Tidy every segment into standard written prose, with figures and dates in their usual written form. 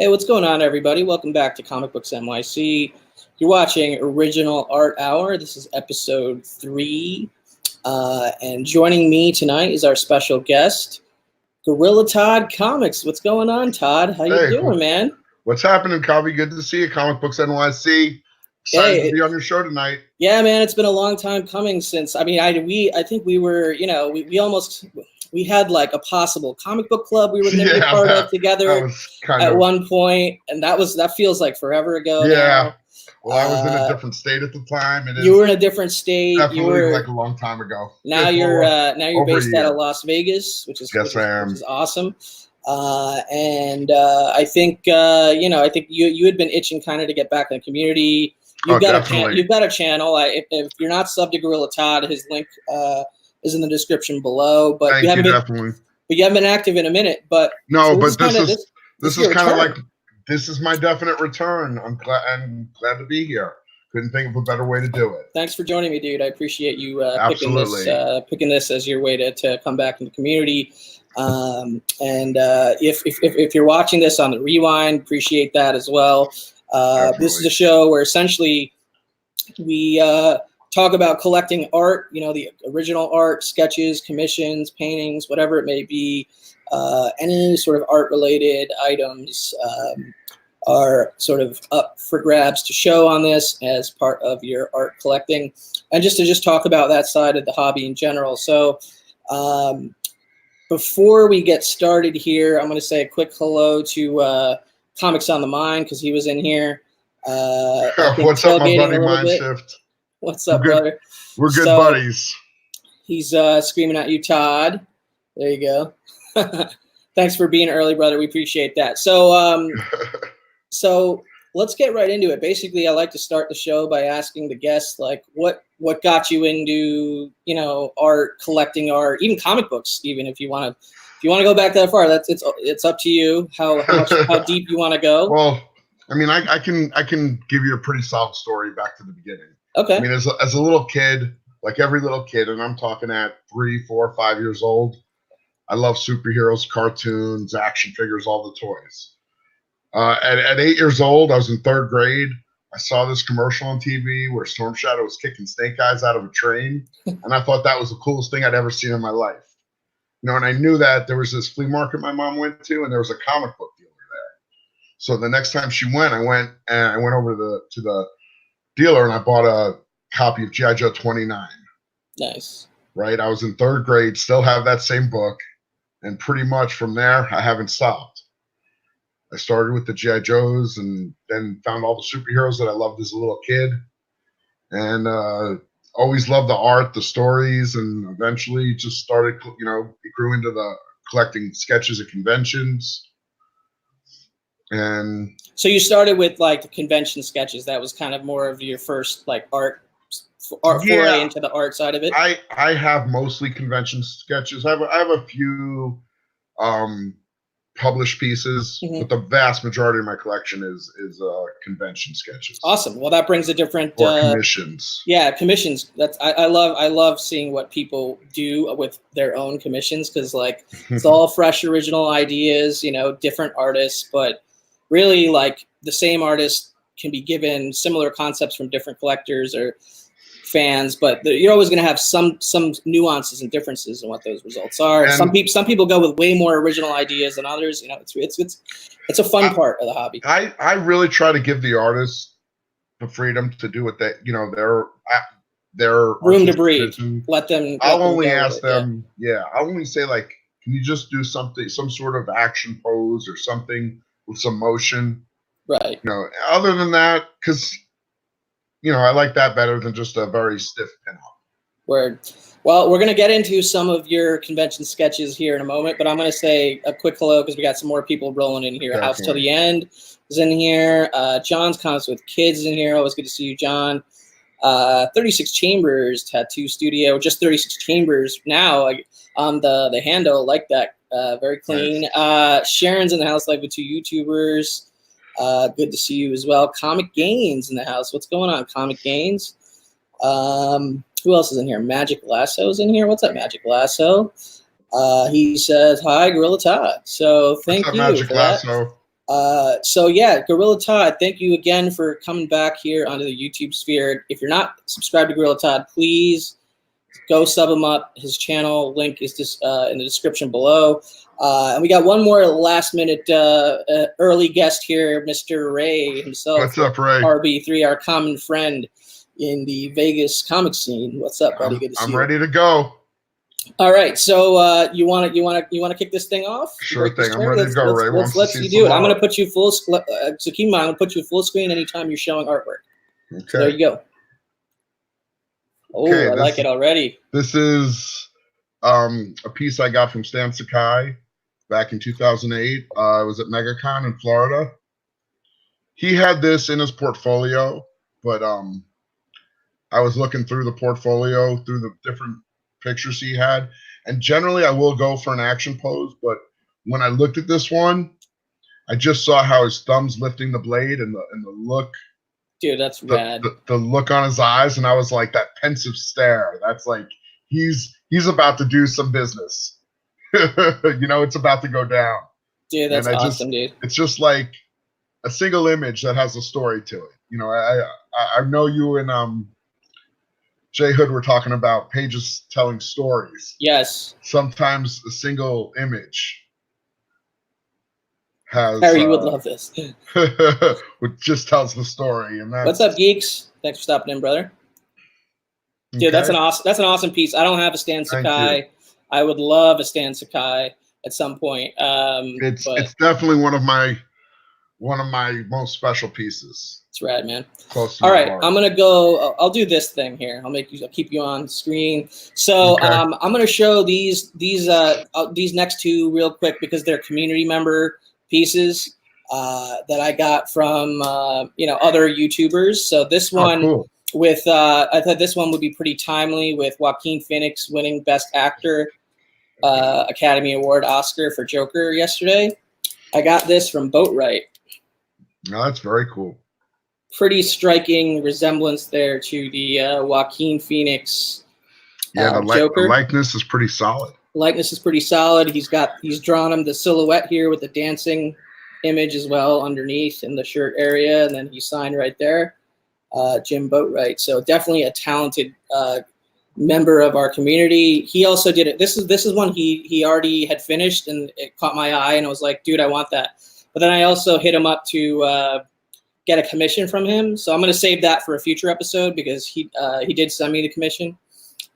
Hey, what's going on, everybody? Welcome back to Comic Books NYC. You're watching Original Art Hour. This is episode 3. And joining me tonight is our special guest, Gorilla Todd Comics. What's going on, Todd? How you doing, man? What's happening, Covey? Good to see you. Comic Books NYC. Excited to be on your show tonight. Yeah, man, it's been a long time coming since. I think we were, we had like a possible comic book club we were going to be part of together at one point, and that feels like forever ago. Yeah. Now. Well, I was in a different state at the time. You were in a different state. Definitely like a long time ago. Now you're based out of Las Vegas, which is awesome. I think you had been itching kind of to get back in the community. You've got a channel. If you're not subbed to Gorilla Todd, his link is in the description below. But you haven't been active in a minute. But no, so this is kind of like this is my definite return. I'm glad to be here. Couldn't think of a better way to do it. Thanks for joining me, dude. I appreciate you picking this as your way to come back in the community. If you're watching this on the rewind, appreciate that as well. This is a show where essentially we talk about collecting art, the original art, sketches, commissions, paintings, whatever it may be. Any sort of art-related items are sort of up for grabs to show on this as part of your art collecting, and just to talk about that side of the hobby in general. So before we get started here, I'm going to say a quick hello to Comics on the Mind, because he was in here. What's up, my buddy Mindshift? What's up, brother? We're good buddies. He's screaming at you, Todd. There you go. Thanks for being early, brother. We appreciate that. So let's get right into it. Basically, I like to start the show by asking the guests, like, what got you into, art, collecting art, even comic books, even if you want to go back that far. It's up to you how deep you want to go. Well, I mean, I can give you a pretty solid story back to the beginning. Okay. I mean, as a little kid, like every little kid, and I'm talking at 3, 4, 5 years old, I love superheroes, cartoons, action figures, all the toys. At 8 years old, I was in 3rd grade. I saw this commercial on TV where Storm Shadow was kicking Snake Eyes out of a train, and I thought that was the coolest thing I'd ever seen in my life. And I knew that there was this flea market my mom went to, and there was a comic book dealer there. So the next time she went, I went over to the dealer, and I bought a copy of G.I. Joe 29. Nice. Right? I was in 3rd grade, still have that same book, and pretty much from there, I haven't stopped. I started with the G.I. Joes and then found all the superheroes that I loved as a little kid, and always loved the art, the stories, and eventually just started, it grew into the collecting sketches at conventions. And so you started with like the convention sketches. That was kind of more of your first like art foray into the art side of it. I have mostly convention sketches. I have a few published pieces, but the vast majority of my collection is convention sketches. Awesome. Well, that brings a different commissions. Yeah, commissions. I love seeing what people do with their own commissions, because like it's all fresh, original ideas. Different artists, but really like the same artist can be given similar concepts from different collectors or fans, but you're always going to have some nuances and differences in what those results are. And some people go with way more original ideas than others. It's a fun part of the hobby. I really try to give the artists the freedom to do what they, their room to breathe. Let them. I'll only ask them. Yeah, I'll only say, like, can you just do something, some sort of action pose or something with some motion? Right. Other than that, because I like that better than just a very stiff pinup. Word. Well, we're going to get into some of your convention sketches here in a moment, but I'm going to say a quick hello because we got some more people rolling in here. Definitely. House Till the End is in here. John's Comics with Kids is in here. Always good to see you, John. 36 Chambers Tattoo Studio, just 36 Chambers now on the handle, like that. Very clean. Nice. Sharon's in the house, like with 2 YouTubers. Good to see you as well. Comic Gains in the house. What's going on, Comic Gains? Who else is in here? Magic Lasso's in here. What's up, Magic Lasso? He says, hi, Gorilla Todd. So thank you Magic for Lasso? So yeah, Gorilla Todd, thank you again for coming back here onto the YouTube sphere. If you're not subscribed to Gorilla Todd, please go sub him up. His channel link is just in the description below. And we got one more last minute early guest here, Mr. Ray himself. What's up, Ray? RB3, our common friend in the Vegas comic scene. What's up, buddy? Good to see you. I'm ready to go. All right, so you want to kick this thing off? Sure thing. I'm ready to go, Ray. Let's do it. I'm going to put you full. So keep in mind, I'm going to put you full screen anytime you're showing artwork. Okay. So there you go. Oh, okay, I like it already. This is a piece I got from Stan Sakai back in 2008. I was at MegaCon in Florida. He had this in his portfolio, but I was looking through the portfolio, through the different pictures he had, and generally I will go for an action pose, but when I looked at this one, I just saw how his thumb's lifting the blade and the look. Dude, that's rad. The look on his eyes, and I was like, that pensive stare. That's like he's about to do some business. It's about to go down. Dude, that's awesome, dude. It's just like a single image that has a story to it. I know you and Jay Hood were talking about pages telling stories. Yes. Sometimes a single image has. Harry, you would love this. Which just tells the story. And what's up, geeks? Thanks for stopping in, brother. Dude, okay. That's an awesome piece. I don't have a Stan Sakai. I would love a Stan Sakai at some point. It's definitely one of my most special pieces. It's rad, man. All right, I'm gonna go. I'll do this thing here. I'll keep you on screen. So okay. I'm gonna show these next two real quick because they're community member pieces that I got from other YouTubers. So this one with I thought this one would be pretty timely with Joaquin Phoenix winning Best Actor Academy Award Oscar for Joker yesterday. I got this from Boatwright. No, that's very cool. Pretty striking resemblance there to the Joaquin Phoenix Joker. The likeness is pretty solid. Likeness is pretty solid. He's drawn him the silhouette here with the dancing image as well underneath in the shirt area, and then he signed right there, Jim Boatwright. So definitely a talented member of our community. He also did it. This is one he already had finished, and it caught my eye, and I was like, dude, I want that. But then I also hit him up to get a commission from him. So I'm going to save that for a future episode because he did send me the commission.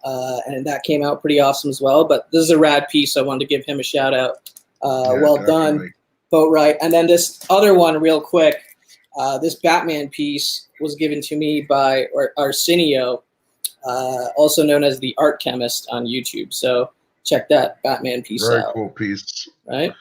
And that came out pretty awesome as well. But this is a rad piece. So I wanted to give him a shout out. Well done, Boatwright. And then this other one real quick. This Batman piece was given to me by Arsenio, also known as the Art Chemist on YouTube. So check that Batman piece out. Very cool piece. Right?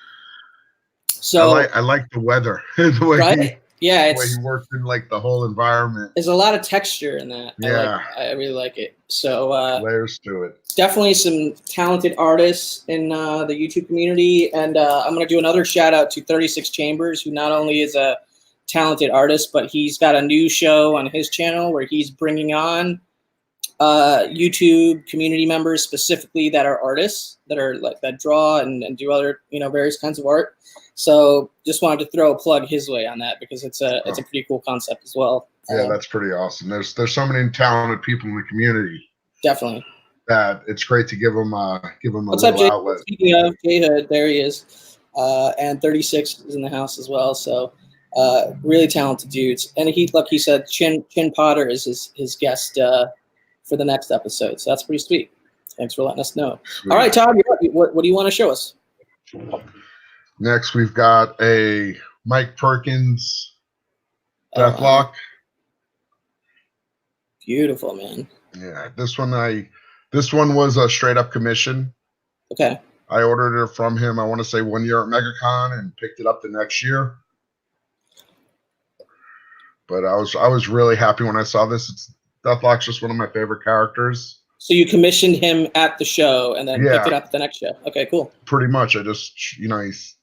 So I like the weather. The way right? The way he worked in like the whole environment. There's a lot of texture in that. Yeah. I really like it. So layers to it. Definitely some talented artists in the YouTube community. And I'm going to do another shout out to 36 Chambers, who not only is a talented artist, but he's got a new show on his channel where he's bringing on YouTube community members specifically that are artists that draw and do other various kinds of art. So just wanted to throw a plug his way on that because it's a pretty cool concept as well. Yeah, that's pretty awesome. There's so many talented people in the community. Definitely. That it's great to give them a What's little up, outlet. Speaking of Jay Hood, there he is, and 36 is in the house as well. So really talented dudes. And he said Chin Potter is his guest for the next episode. So that's pretty sweet. Thanks for letting us know. Sweet. All right, Todd, what do you want to show us? Next, we've got a Mike Perkins Deathlock. Beautiful, man. Yeah, this one was a straight up commission. Okay. I ordered it from him, I want to say 1 year at MegaCon and picked it up the next year. But I was really happy when I saw this. Deathlock's just one of my favorite characters. So you commissioned him at the show and then picked it up at the next show. Okay, cool. Pretty much. I just, he's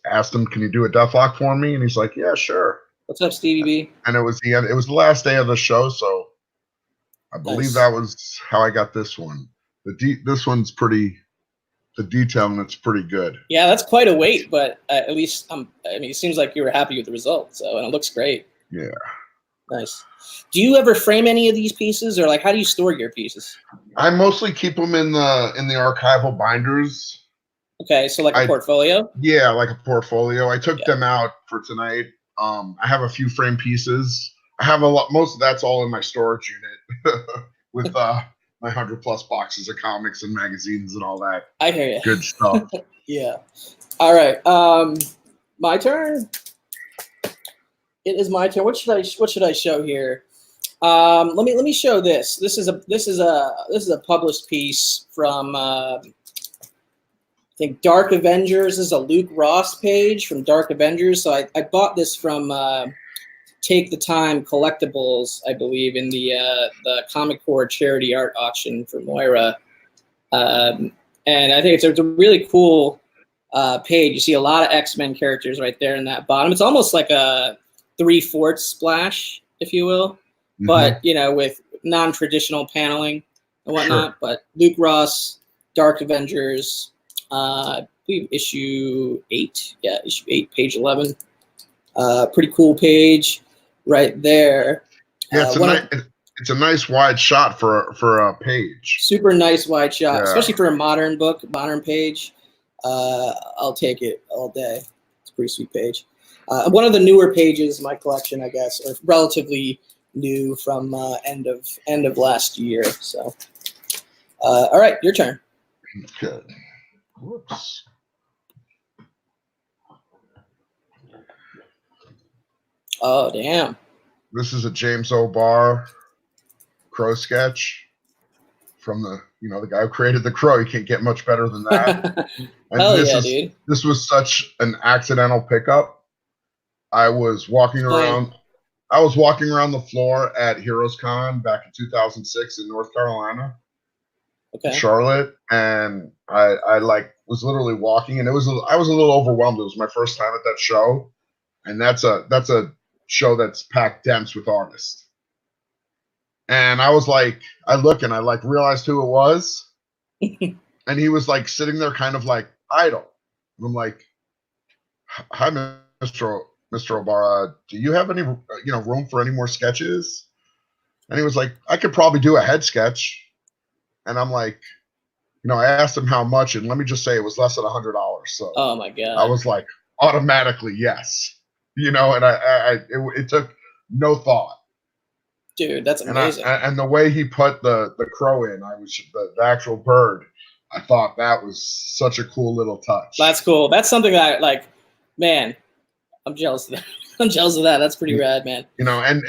asked him, can you do a Deathlock for me? And he's like, yeah, sure. What's up, Stevie B? And it was the end. It was the last day of the show, so I believe that was how I got this one. This one's pretty the detail and it's pretty good. Yeah, that's quite a weight, but at least I mean, it seems like you were happy with the result. So, and it looks great. Yeah. Nice. Do you ever frame any of these pieces, or like how do you store your pieces? I mostly keep them in the archival binders. Okay, so like a portfolio? Yeah, like a portfolio. I took them out for tonight. I have a few frame pieces. I have a lot. Most of that's all in my storage unit with my 100+ boxes of comics and magazines and all that. I hear you. Good stuff. Yeah. All right. My turn. It is my turn. What should I show here? Let me show this. This is a published piece from I think Dark Avengers. This is a Luke Ross page from Dark Avengers. So I bought this from Take the Time Collectibles, I believe, in the Comic Core charity art auction for Moira. And I think it's a really cool page. You see a lot of X-Men characters right there in that bottom. It's almost like a 3/4 splash, if you will, but with non-traditional paneling and whatnot. Sure. But Luke Ross, Dark Avengers, I believe issue 8. Yeah, issue 8, page 11. Pretty cool page right there. Yeah, it's a nice wide shot for a page. Super nice wide shot, especially for a modern book, modern page. I'll take it all day. It's a pretty sweet page. One of the newer pages in my collection, I guess, or relatively new from end of last year. So, all right, your turn. Okay. Whoops. Oh, damn. This is a James O'Barr Crow sketch from the guy who created the Crow. You can't get much better than that. And Hell yeah, dude. This was such an accidental pickup. I was walking around the floor at Heroes Con back in 2006 in North Carolina, Charlotte, and I was literally walking, and I was a little overwhelmed. It was my first time at that show, and that's a show that's packed dense with artists. And I was like, I look and I realized who it was, and he was like sitting there, kind of like idle. And I'm like, "Hi, Mr. O'Barr, do you have any room for any more sketches?" And he was like, "I could probably do a head sketch." And I'm like, I asked him how much, and let me just say it was less than $100. So oh my god, I was like, automatically yes, and it took no thought. Dude, that's amazing. And the way he put the crow in, the actual bird. I thought that was such a cool little touch. That's cool. That's something that man. I'm jealous of that. I'm jealous of that. That's pretty rad, man. And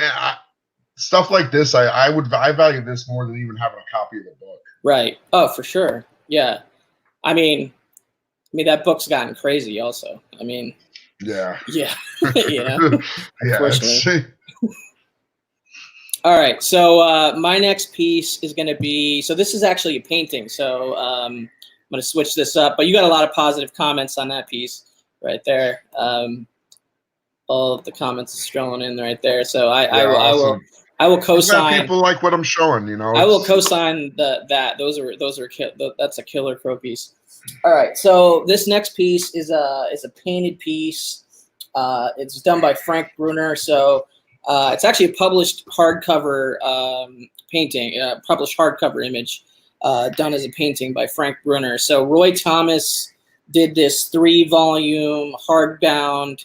stuff like this, I value this more than even having a copy of the book. Right. Oh, for sure. Yeah. I mean, that book's gotten crazy. Also, I mean. Yeah. Yeah. Yeah. Unfortunately. All right. So my next piece is going to be. So this is actually a painting. So I'm going to switch this up. But you got a lot of positive comments on that piece right there. All of the comments is strolling in right there. So I will co-sign. People like what I'm showing, I will co-sign that. That's a killer crow piece. All right. So this next piece is a painted piece. It's done by Frank Brunner. So it's actually a published hardcover painting, published hardcover image done as a painting by Frank Brunner. So Roy Thomas did this 3-volume hardbound,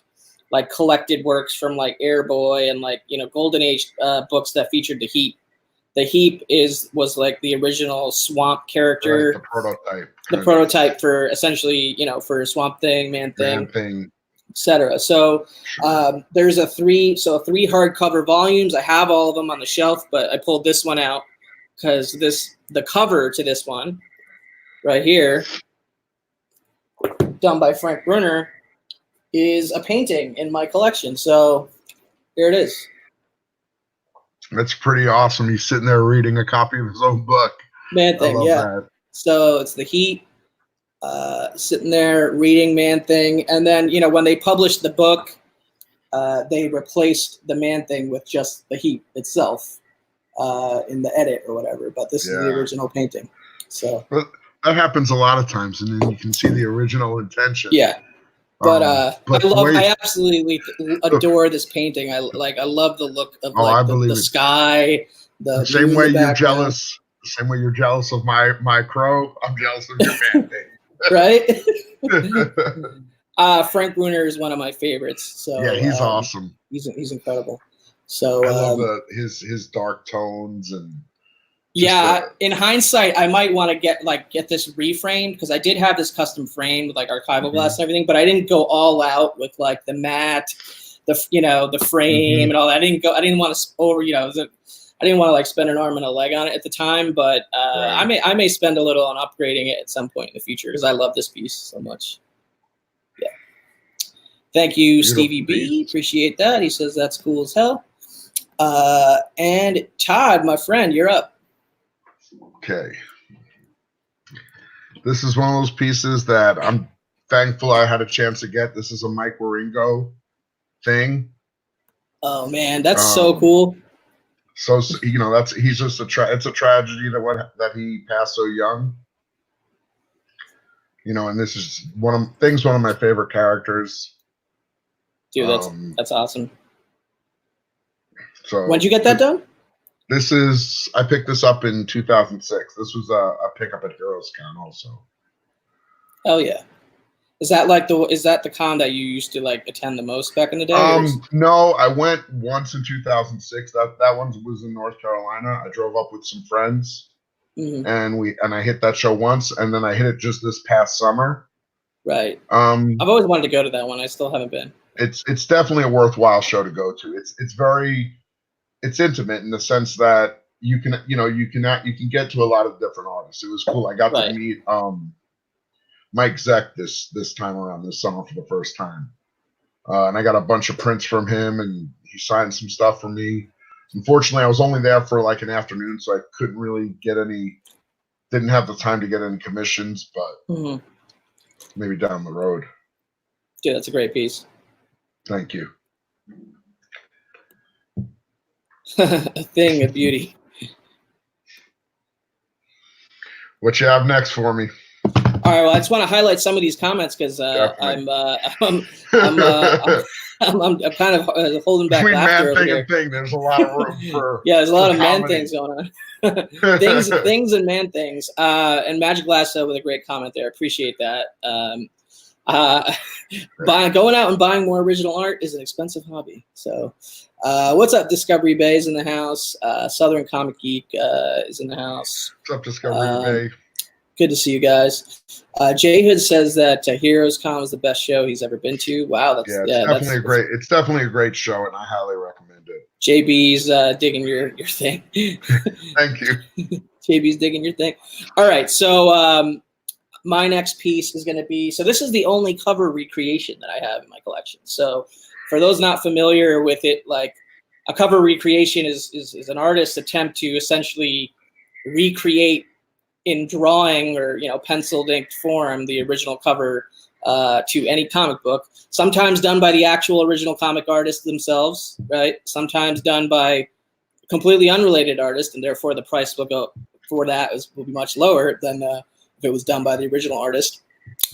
collected works from Airboy and Golden Age books that featured the Heap. The Heap was the original Swamp character, right, the prototype for essentially for Swamp Thing, Man Thing, etc. So there's three hardcover volumes. I have all of them on the shelf, but I pulled this one out because the cover to this one right here, done by Frank Brunner, is a painting in my collection. So here it is. That's pretty awesome. He's sitting there reading a copy of his own book. Man Thing, yeah. That. So it's the Heat sitting there reading Man Thing. And then, when they published the book, they replaced the Man Thing with just the Heat itself in the edit or whatever. But this is the original painting. So that happens a lot of times, and then you can see the original intention. Yeah. But I absolutely adore this painting. I love the look of the sky. The same way you're jealous. The same way you're jealous of my crow, I'm jealous of your painting. Right? Frank Bruner is one of my favorites. So yeah, he's awesome. He's incredible. So I love his dark tones and. Yeah, in hindsight, I might want to get this reframed, because I did have this custom framed with archival glass and everything, but I didn't go all out with the matte, the frame and all that. I didn't want to I didn't want to spend an arm and a leg on it at the time, but right. I may spend a little on upgrading it at some point in the future, because I love this piece so much. Yeah. Thank you, beautiful Stevie B. Appreciate that. He says that's cool as hell. And Todd, my friend, you're up. Okay. This is one of those pieces that I'm thankful I had a chance to get. This is a Mike Wieringo thing. Oh man, that's so cool. So he's just it's a tragedy that he passed so young. And this is one of my favorite characters. Dude, that's awesome. So when'd you get that done? I picked this up in 2006. This was a pickup at HeroesCon also. Oh yeah. Is that the con that you used to attend the most back in the day? No, I went once in 2006. That one was in North Carolina. I drove up with some friends, and I hit that show once, and then I hit it just this past summer. Right. I've always wanted to go to that one. I still haven't been. It's definitely a worthwhile show to go to. It's intimate in the sense that you can get to a lot of different artists. It was cool. I got to meet Mike Zeck this time around this summer for the first time, and I got a bunch of prints from him, and he signed some stuff for me. Unfortunately, I was only there for an afternoon, so I couldn't really didn't have the time to get any commissions, but maybe down the road. Dude, that's a great piece. Thank you. A thing of beauty. What you have next for me? All right. Well, I just want to highlight some of these comments because I'm kind of holding back laughter over here. Thing, there's a lot of room for. Yeah, there's a lot of man things going on. things and man things. And Magic Lasso with a great comment there. Appreciate that. Going out and buying more original art is an expensive hobby. So, what's up, Discovery Bay is in the house. Southern Comic Geek is in the house. What's up, Discovery Bay? Good to see you guys. Jay Hood says that HeroesCon is the best show he's ever been to. Wow, it's definitely a great show, and I highly recommend it. JB's digging your thing. Thank you. JB's digging your thing. All right, so my next piece is going to be, so this is the only cover recreation that I have in my collection. So for those not familiar with it, a cover recreation is an artist's attempt to essentially recreate in drawing or penciled inked form the original cover to any comic book. Sometimes done by the actual original comic artists themselves, right? Sometimes done by completely unrelated artists, and therefore the price will go for that will be much lower than if it was done by the original artist.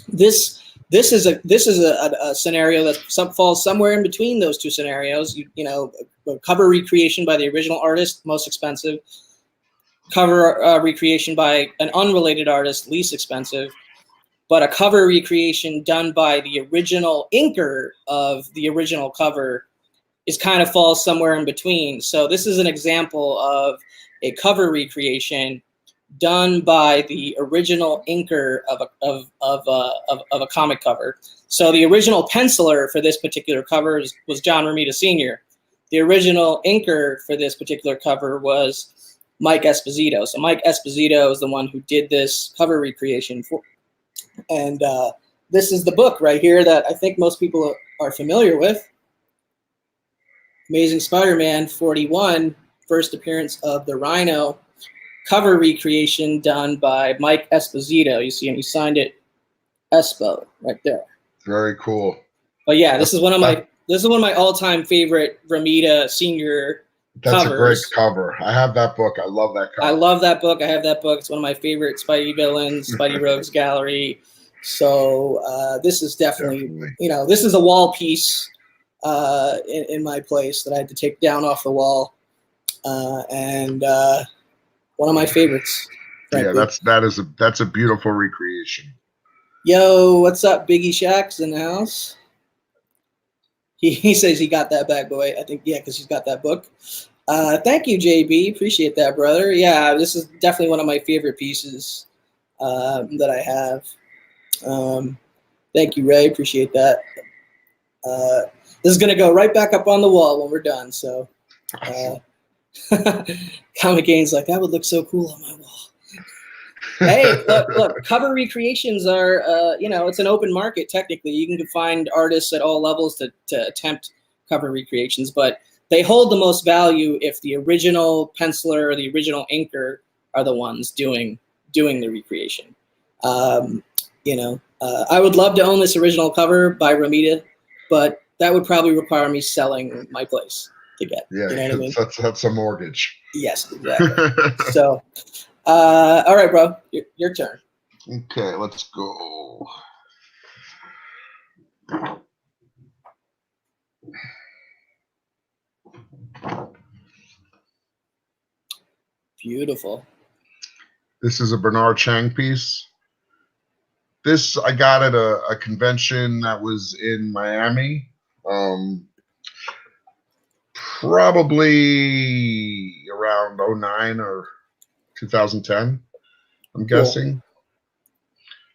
This is a scenario that falls somewhere in between those two scenarios. A cover recreation by the original artist, most expensive. Cover recreation by an unrelated artist, least expensive, but a cover recreation done by the original inker of the original cover falls somewhere in between. So this is an example of a cover recreation done by the original inker of a comic cover. So the original penciler for this particular cover was John Romita Sr. The original inker for this particular cover was Mike Esposito. So Mike Esposito is the one who did this cover recreation and this is the book right here that I think most people are familiar with. Amazing Spider-Man 41, first appearance of the Rhino, cover recreation done by Mike Esposito. You see him, he signed it Espo right there. Very cool. But yeah, this is one of my all-time favorite Romita Senior That's a great covers. cover. I have that book. I love that cover. I love that book. I have that book. It's one of my favorite Spidey villains, Spidey Rogues Gallery. So this is definitely, this is a wall piece in my place that I had to take down off the wall, and one of my favorites. Frankly. Yeah, that's a beautiful recreation. Yo, what's up, Biggie Shack's in the house? He says he got that bad boy. I think, yeah, because he's got that book. Thank you, JB. Appreciate that, brother. Yeah, this is definitely one of my favorite pieces that I have. Thank you, Ray. Appreciate that. This is going to go right back up on the wall when we're done. So, Comic Gain's like, that would look so cool on my wall. Hey, look, cover recreations are, it's an open market, technically. You can find artists at all levels to attempt cover recreations, but they hold the most value if the original penciler or the original inker are the ones doing the recreation. I would love to own this original cover by Romita, but that would probably require me selling my place to get. Yeah, you know what I mean? That's a mortgage. Yes, exactly. So, all right, bro, your turn. Okay, let's go. Beautiful. This is a Bernard Chang piece. This I got at a convention that was in Miami. Probably around 2009 or 2010, I'm guessing.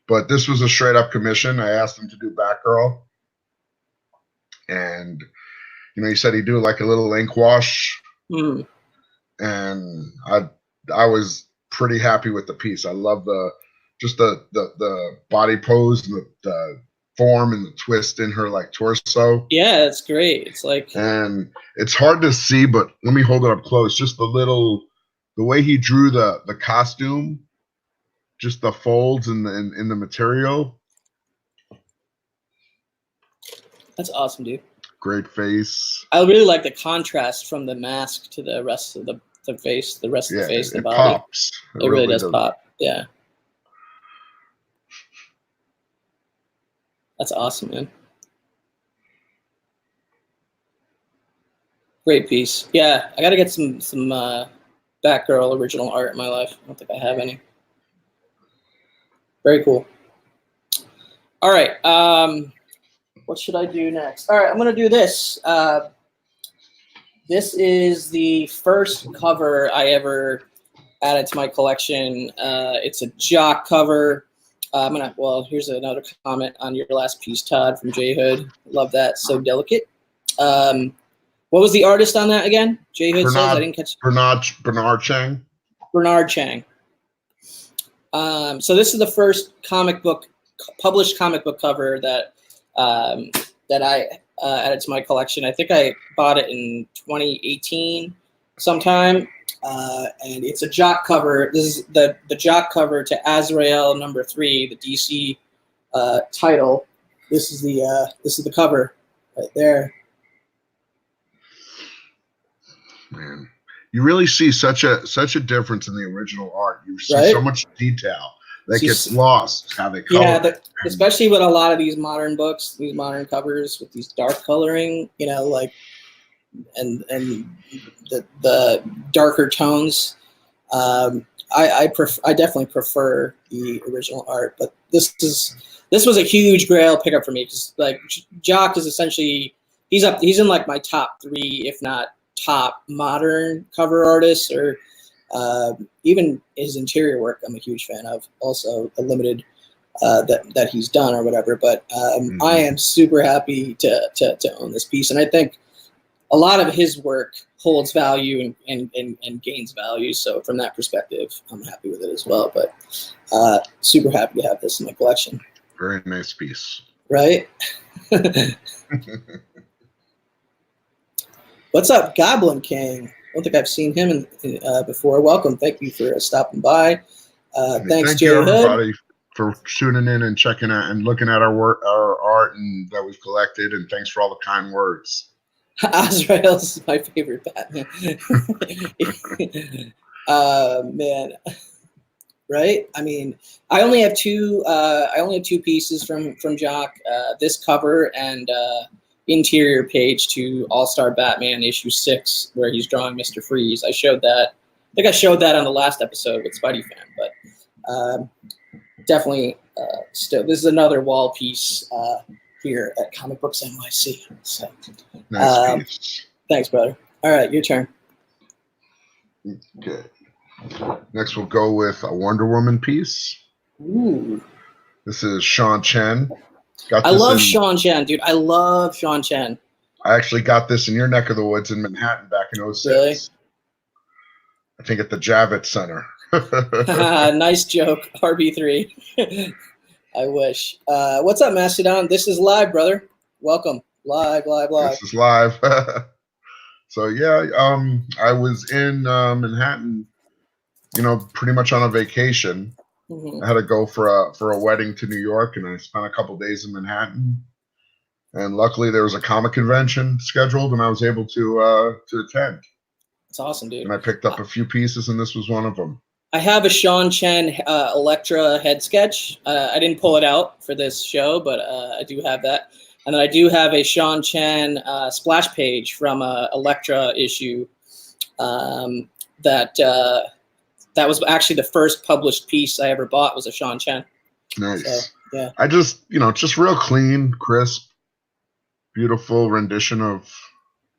But this was a straight up commission. I asked him to do Batgirl. And, he said he'd do like a little ink wash. Mm. And I was pretty happy with the piece. I love the body pose and the form and the twist in her like torso. Yeah, it's great. It's like, and it's hard to see, but let me hold it up close. Just the way he drew the costume, just the folds in the material. That's awesome, dude. Great face. I really like the contrast from the mask to the rest of the face, the rest of the face, the body. Pops. It really does pop. Yeah. That's awesome, man. Great piece. Yeah, I got to get some Batgirl original art in my life. I don't think I have any. Very cool. All right. What should I do next? All right, I'm going to do this. This is the first cover I ever added to my collection. It's a Jock cover. Here's another comment on your last piece, Todd, from J Hood. Love that. So delicate. What was the artist on that again? J Hood says. I didn't catch. Bernard Chang. Bernard Chang. So this is the first published comic book cover that I added to my collection. I think I bought it in 2018 sometime. And it's a Jock cover. This is the Jock cover to Azrael #3, the DC title. This is the cover right there. Man, you really see such a difference in the original art. You see so much detail that gets lost. How they color. Yeah, especially with a lot of these modern books, these modern covers with these dark coloring. And the darker tones. I definitely prefer the original art, but this was a huge grail pickup for me because like Jock is essentially he's in like my top 3, if not top modern cover artists, or even his interior work I'm a huge fan of. Also the limited that he's done or whatever. But I am super happy to own this piece, and I think a lot of his work holds value and gains value. So from that perspective, I'm happy with it as well. But super happy to have this in my collection. Very nice piece. Right? What's up, Goblin King? I don't think I've seen him before. Welcome. Thank you for stopping by. Thanks, Jay Hood. Thank you, everybody, for tuning in and checking out and looking at our work, our art, and that we've collected. And thanks for all the kind words. Azrael's my favorite Batman. Man, right? I mean, I only have two. I only have two pieces from Jock. This cover and interior page to All-Star Batman issue 6, where he's drawing Mr. Freeze. I showed that. I think I showed that on the last episode with Spidey Fan, but definitely still. This is another wall piece here at Comic Books NYC. So, Nice piece. Thanks, brother. All right, your turn. Okay. Next, we'll go with a Wonder Woman piece. Ooh. This is Sean Chen. I love Sean Chen, dude. I love Sean Chen. I actually got this in your neck of the woods in Manhattan back in 06. Really? I think at the Javits Center. Nice joke, RB3. I wish. What's up, Mastodon? This is live, brother. Welcome. Live. This is live. So yeah, I was in Manhattan, pretty much on a vacation. I had to go for a wedding to New York, and I spent a couple days in Manhattan. And luckily, there was a comic convention scheduled, and I was able to attend. It's awesome, dude. And I picked up a few pieces, and this was one of them. I have a Sean Chen Elektra head sketch. I didn't pull it out for this show, but I do have that. And then I do have a Sean Chen splash page from a Elektra issue that was actually the first published piece I ever bought was a Sean Chen. Nice. So, yeah. I just real clean, crisp, beautiful rendition of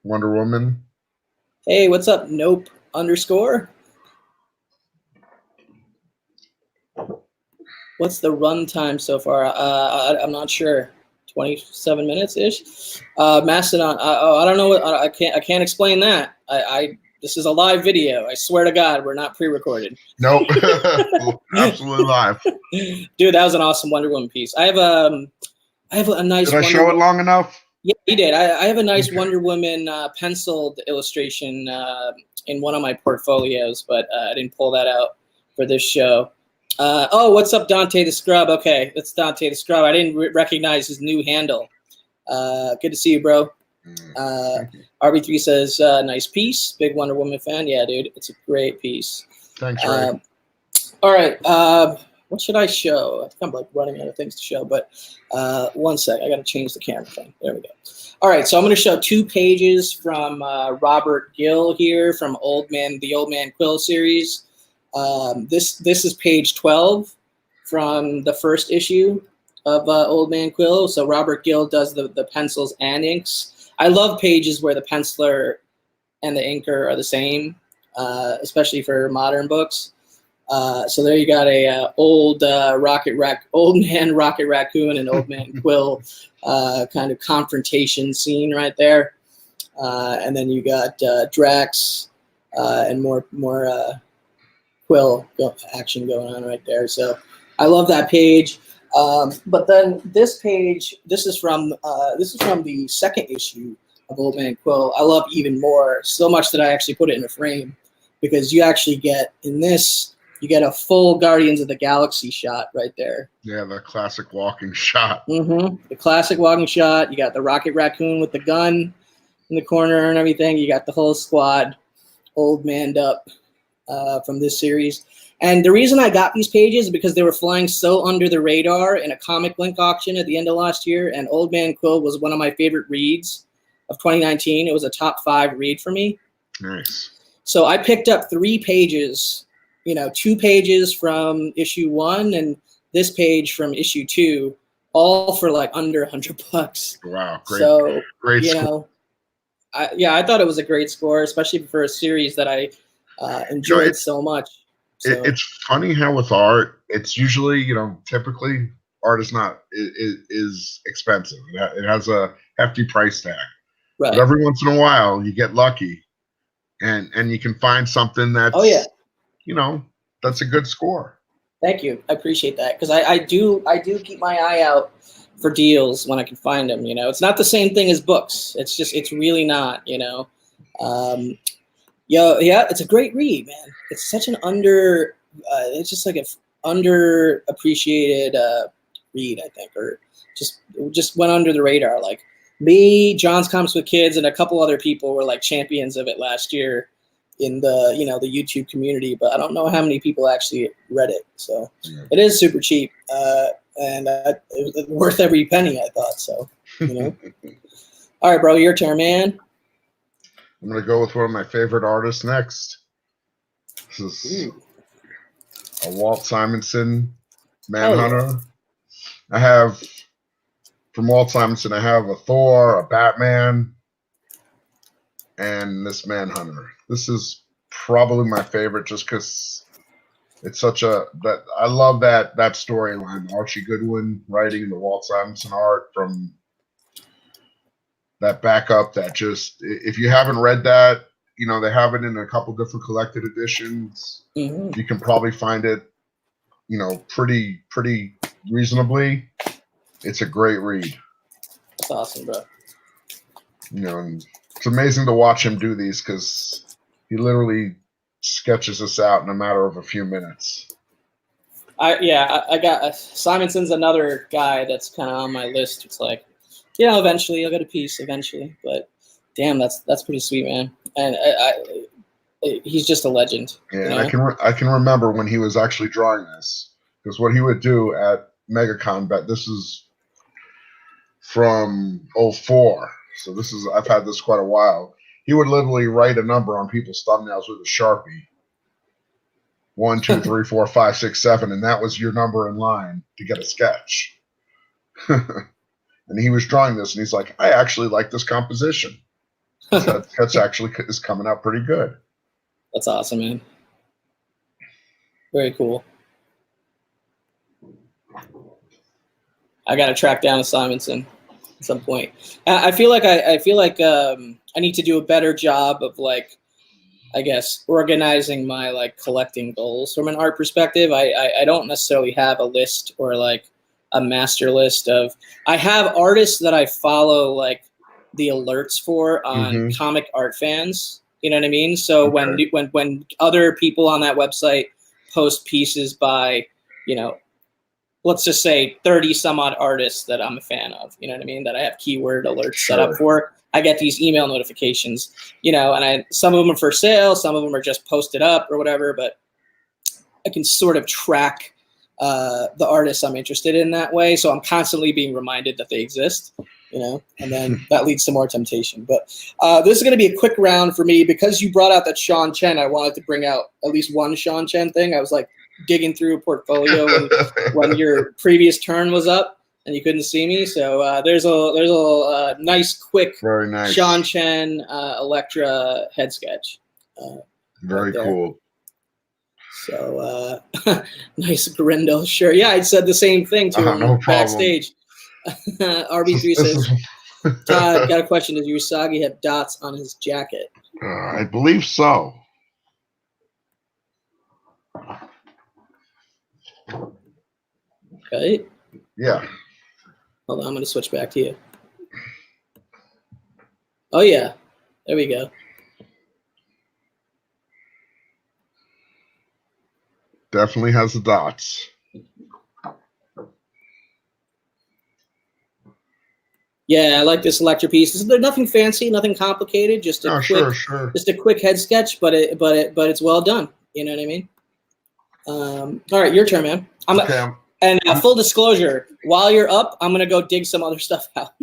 Wonder Woman. Hey, what's up, Nope _? What's the run time so far? I'm not sure. 27 minutes-ish. Mastodon. I don't know what. I can't explain that. This is a live video. I swear to God, we're not pre-recorded. Nope. Absolutely live. Dude, that was an awesome Wonder Woman piece. I have a nice. Did I show it long enough? Yeah, you did. I have a nice Wonder Woman penciled illustration in one of my portfolios, but I didn't pull that out for this show. What's up, Dante the Scrub? Okay, that's Dante the Scrub. I didn't recognize his new handle. Good to see you, bro. RB3 says, nice piece. Big Wonder Woman fan. Yeah, dude, it's a great piece. Thanks, Ray. All right. What should I show? I think I'm like running out of things to show, but one sec. I got to change the camera thing. There we go. All right, so I'm going to show 2 pages from Robert Gill here from the Old Man Quill series. This is page 12 from the first issue of Old Man Quill. So Robert Gill does the pencils and inks. I love pages where the penciler and the inker are the same, especially for modern books. So there you got a old man Rocket Raccoon and Old Man Quill kind of confrontation scene right there. And then you got Drax and more Quill action going on right there. So I love that page. But then this page, this is from the second issue of Old Man Quill. I love even more, so much that I actually put it in a frame, because you actually get in this, you get a full Guardians of the Galaxy shot right there. Yeah, the classic walking shot. The classic walking shot. You got the Rocket Raccoon with the gun in the corner and everything. You got the whole squad old manned up from this series. And the reason I got these pages is because they were flying so under the radar in a comic link auction at the end of last year. And Old Man Quill was one of my favorite reads of 2019. It was a top 5 read for me. Nice. So I picked up 3 pages, 2 pages from issue 1 and this page from issue 2, all for like under $100. Wow. Great. So, great score. I thought it was a great score, especially for a series that I enjoyed so much. So. It's funny how with art, it's usually, typically art is expensive. It has a hefty price tag. Right. But every once in a while, you get lucky, and you can find something that's, that's a good score. Thank you. I appreciate that, because I do keep my eye out for deals when I can find them. It's not the same thing as books. It's really not. It's a great read, man. It's such an it's just like an underappreciated read, I think, or just went under the radar. Like Me, John's Comics with Kids, and a couple other people were like champions of it last year in the the YouTube community. But I don't know how many people actually read it. So it is super cheap, and it was worth every penny. I thought so. All right, bro, your turn, man. I'm gonna go with one of my favorite artists next. This is a Walt Simonson Manhunter. I have from Walt Simonson. I have a Thor, a Batman, and this Manhunter. This is probably my favorite, just because it's such a that I love that storyline. Archie Goodwin writing the Walt Simonson art from that backup. That just if you haven't read that, they have it in a couple different collected editions. You can probably find it, pretty reasonably. It's a great read. That's awesome, bro. And it's amazing to watch him do these because he literally sketches us out in a matter of a few minutes. I got Simonson's another guy that's kind of on my list. It's like, eventually I'll get a piece eventually, but damn, that's pretty sweet, man. And he's just a legend. Yeah, I can remember when he was actually drawing this, because what he would do at MegaCon, but this is from 04, so I've had this quite a while. He would literally write a number on people's thumbnails with a Sharpie. 1, 2, 3, 4, 5, 6, 7, and that was your number in line to get a sketch. And he was drawing this, and he's like, I actually like this composition. That's actually is coming out pretty good. That's awesome, man. Very cool. I got to track down a Simonson at some point. I feel like I need to do a better job of organizing my collecting goals from an art perspective. I don't necessarily have a list or a master list of. I have artists that I follow the alerts for on Comic Art Fans. You know what I mean? So when other people on that website post pieces by let's just say 30 some odd artists that I'm a fan of, you know what I mean, that I have keyword alerts set up for, I get these email notifications, and some of them are for sale, some of them are just posted up or whatever, but I can sort of track the artists I'm interested in that way. So I'm constantly being reminded that they exist, and then that leads to more temptation. But this is going to be a quick round for me because you brought out that Sean Chen. I wanted to bring out at least one Sean Chen thing. I was digging through a portfolio when your previous turn was up and you couldn't see me. So there's a nice, quick very nice Sean Chen Elektra head sketch. Very cool. So nice Grindel shirt. Yeah, I said the same thing to him no backstage. RB3 says, Todd, got a question. Does Usagi have dots on his jacket? I believe so. Okay. Yeah. Hold on, I'm going to switch back to you. Oh, yeah. There we go. Definitely has the dots. Yeah, I like this Elektra piece. There's nothing fancy, nothing complicated. Just a quick head sketch, but it's well done. You know what I mean? All right, your turn, man. And full disclosure, while you're up, I'm gonna go dig some other stuff out.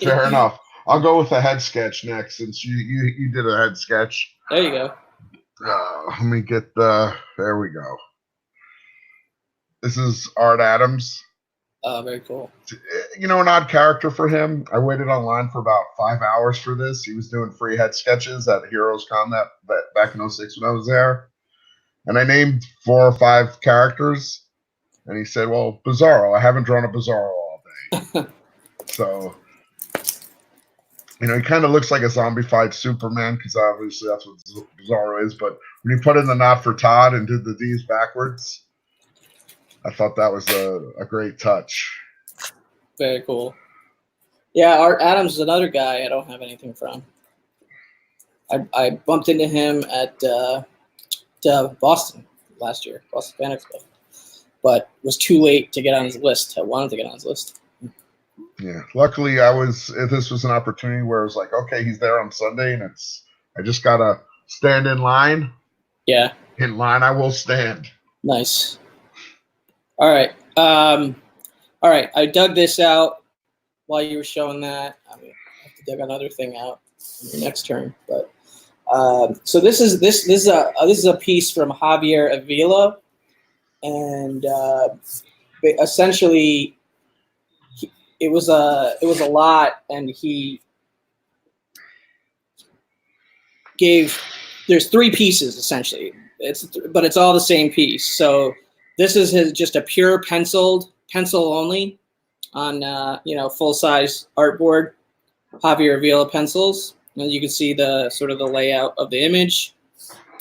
Fair enough. I'll go with a head sketch next, since you did a head sketch. There you go. Let me get there we go. This is Art Adams. Oh, very cool. An odd character for him. I waited online for about 5 hours for this. He was doing free head sketches at Heroes Con that back in 06 when I was there. And I named 4 or 5 characters. And he said, well, Bizarro. I haven't drawn a Bizarro all day. So, he kind of looks like a zombified Superman, because obviously that's what Bizarro is. But when you put in the not for Todd and did the D's backwards, I thought that was a great touch. Very cool. Yeah, Art Adams is another guy I don't have anything from. I bumped into him at Boston last year, Boston Fan Expo, but was too late to get on his list. I wanted to get on his list. Yeah. Luckily, this was an opportunity where it was like, okay, he's there on Sunday, and I just gotta stand in line. Yeah. In line, I will stand. Nice. All right. All right. I dug this out while you were showing that. I mean, I have to dig another thing out in your next turn. But so this is a piece from Javier Avila, and essentially it was a lot, and he gave. There's 3 pieces essentially. But it's all the same piece. So this is just a pure pencil only on full size artboard Javier Avila pencils, and you can see the sort of the layout of the image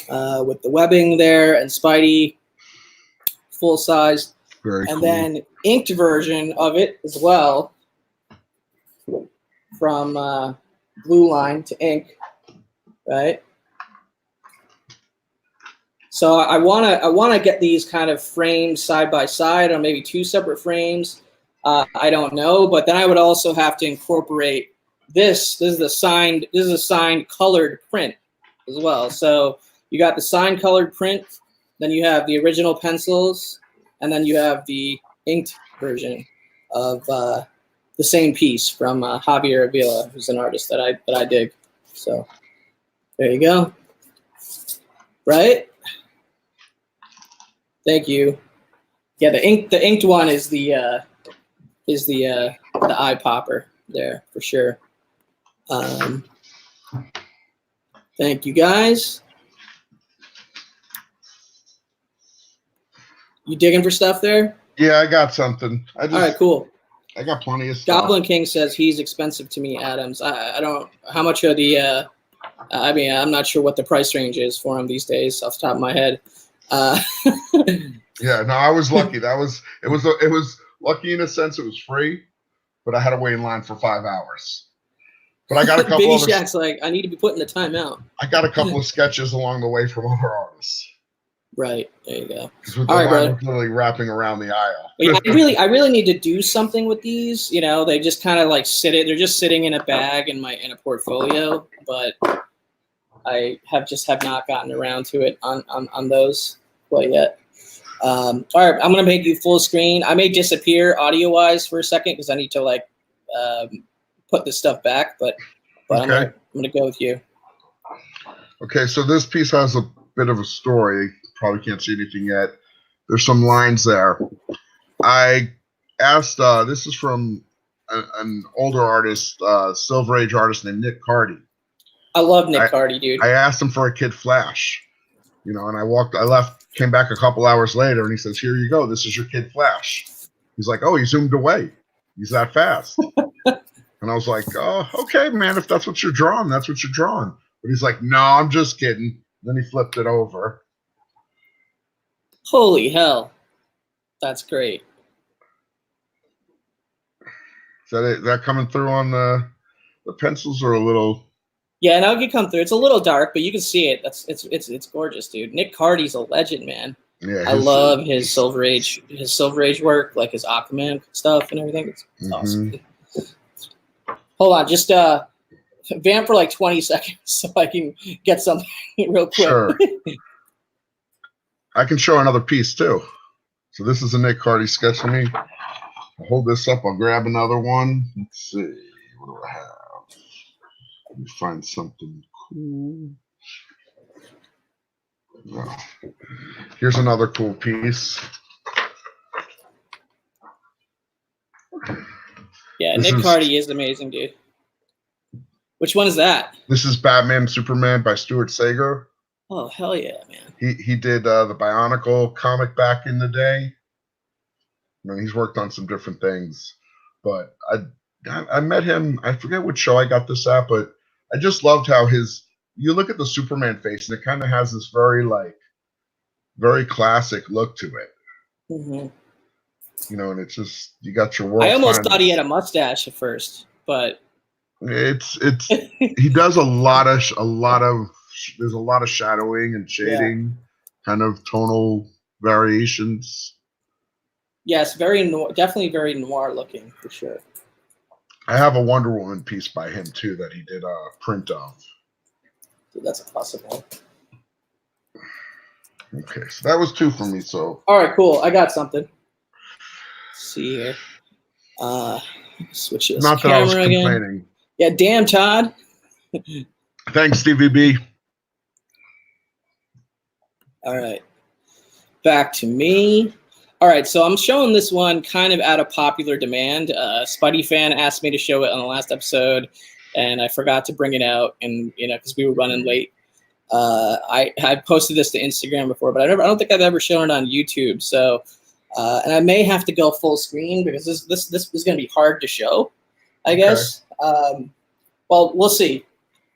with the webbing there and Spidey full size, Very and cool. then inked version of it as well from Blue Line to ink, right? So I wanna get these kind of framed side by side, or maybe 2 separate frames. I don't know, but then I would also have to incorporate this. This is a signed colored print as well. So you got the signed colored print, then you have the original pencils, and then you have the inked version of the same piece from Javier Avila, who's an artist that I dig. So there you go. Right. Thank you. Yeah, the inked one is the eye popper there for sure. Thank you guys. You digging for stuff there? Yeah, I got something. All right, cool. I got plenty of stuff. Goblin King says he's expensive to me, Adams. I don't. How much are the? I mean, I'm not sure what the price range is for him these days, off the top of my head. Yeah, no, I was lucky. It was lucky in a sense. It was free, but I had to wait in line for 5 hours. But I got a couple. Biggie Shack's like, I need to be putting the time out. I got a couple of sketches along the way from other artists. Right, there you go. All right, brother. Literally wrapping around the aisle. Yeah, I really need to do something with these. You know, they just kind of like they're just sitting in a bag in a portfolio, but I have not gotten around to it on those quite yet. All right, I'm gonna make you full screen. I may disappear audio wise for a second because I need to put this stuff back, but okay. I'm gonna go with you. Okay, so this piece has a bit of a story. Probably can't see anything yet. There's some lines there. I asked, this is from an older artist, Silver Age artist named Nick Cardy. I love Nick Cardy, dude. I asked him for a Kid Flash, and I left, came back a couple hours later, and he says, "Here you go. This is your Kid Flash." He's like, "Oh, he zoomed away. He's that fast." And I was like, "Oh, okay, man. If that's what you're drawing, that's what you're drawing." But he's like, "No, I'm just kidding." Then he flipped it over. Holy hell. That's great. Is that coming through on the pencils or a little? Yeah, no, it can come through. It's a little dark, but you can see it. It's gorgeous, dude. Nick Cardy's a legend, man. Yeah, I love his Silver Age work, like his Aquaman stuff and everything. It's awesome. Hold on, just vamp for like 20 seconds so I can get something real quick. Sure. I can show another piece too. So this is a Nick Cardy sketch of me. I'll hold this up. I'll grab another one. Let's see. What do I have? Let me find something cool. Oh. Here's another cool piece. Yeah, Nick Cardy is amazing, dude. Which one is that? This is Batman Superman by Stuart Sager. Oh, hell yeah, man. He did the Bionicle comic back in the day. I mean, he's worked on some different things. But I met him, I forget which show I got this at, but I just loved how you look at the Superman face and it kind of has this very classic look to it. Mm-hmm. And it's just, you got your world. I almost thought he had a mustache at first, but he does a lot of there's a lot of shadowing and shading, kind of tonal variations. Yes, very definitely very noir looking for sure. I have a Wonder Woman piece by him too that he did a print of. Dude, that's a possible. Okay, so that was 2 for me. So all right, cool. I got something. Let's see here. Switch this not that I was complaining. Again. Yeah, damn, Todd. Thanks, Stevie B. All right, back to me. All right, so I'm showing this one kind of out of popular demand. Spidey fan asked me to show it on the last episode, and I forgot to bring it out, and because we were running late. I posted this to Instagram before, but I don't think I've ever shown it on YouTube. So, and I may have to go full screen because this is going to be hard to show, I guess. Well, we'll see.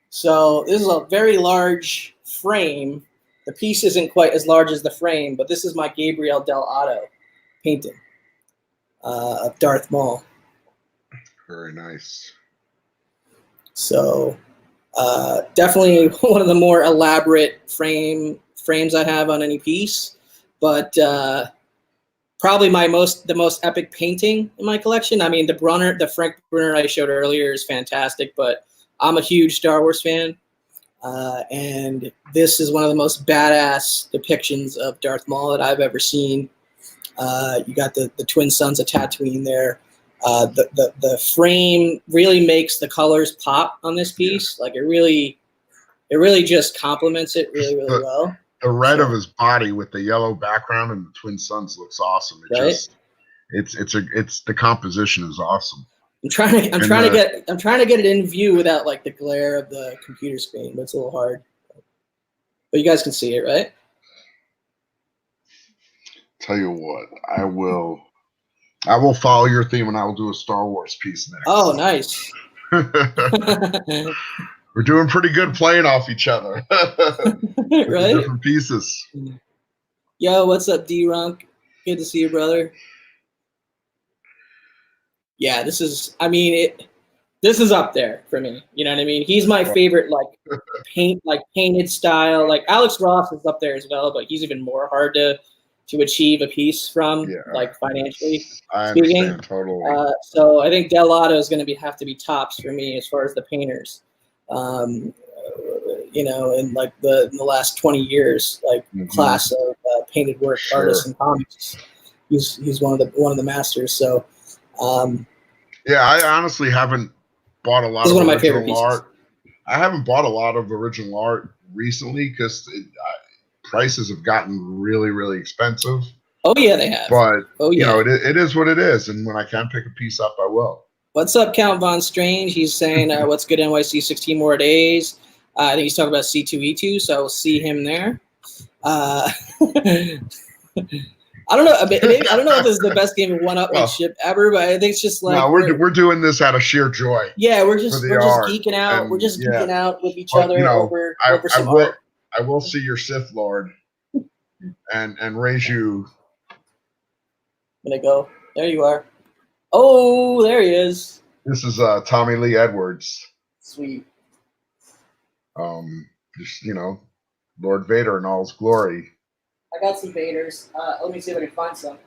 So this is a very large frame. The piece isn't quite as large as the frame, but this is my Gabriel Del Otto painting of Darth Maul. Very nice. So definitely one of the more elaborate frames I have on any piece, but probably the most epic painting in my collection. I mean, the Frank Brunner I showed earlier is fantastic, but I'm a huge Star Wars fan. And this is one of the most badass depictions of Darth Maul that I've ever seen. You got the twin sons of Tatooine there. The frame really makes the colors pop on this piece. Like it really just complements it really well. The red of his body with the yellow background and the twin suns looks awesome. It's the composition is awesome. I'm trying to get it in view without like the glare of the computer screen, but it's a little hard. But you guys can see it, right? Tell you what, I will follow your theme and I will do a Star Wars piece next. Oh, nice. We're doing pretty good playing off each other. Right? Different pieces. Yo, what's up, D-Runk? Good to see you, brother. Yeah, this is up there for me. You know what I mean? He's my favorite, painted style. Like Alex Ross is up there as well, but he's even more hard to achieve a piece from, financially speaking. Understand, totally. So I think Del Otto is going to have to be tops for me as far as the painters. In like the last 20 years, class of painted work artists and comics. He's one of the masters. So. I honestly haven't bought a lot of original art. I haven't bought a lot of original art recently because prices have gotten really, really expensive. Oh yeah, they have. But it is what it is, and when I can pick a piece up, I will. What's up, Count Von Strange? He's saying, "What's good, NYC? 16 more days." I think he's talking about C2E2, so I will see him there. I don't know. I don't know if this is the best game of one-upmanship ever, but I think it's just like we're doing this out of sheer joy. Yeah, we're just geeking out. We're just geeking out with each other over some art. I will see your Sith Lord and raise you. I'm gonna go. There you are. Oh, there he is. This is Tommy Lee Edwards. Sweet. Just Lord Vader in all his glory. I got some Vaders. Let me see if I can find some.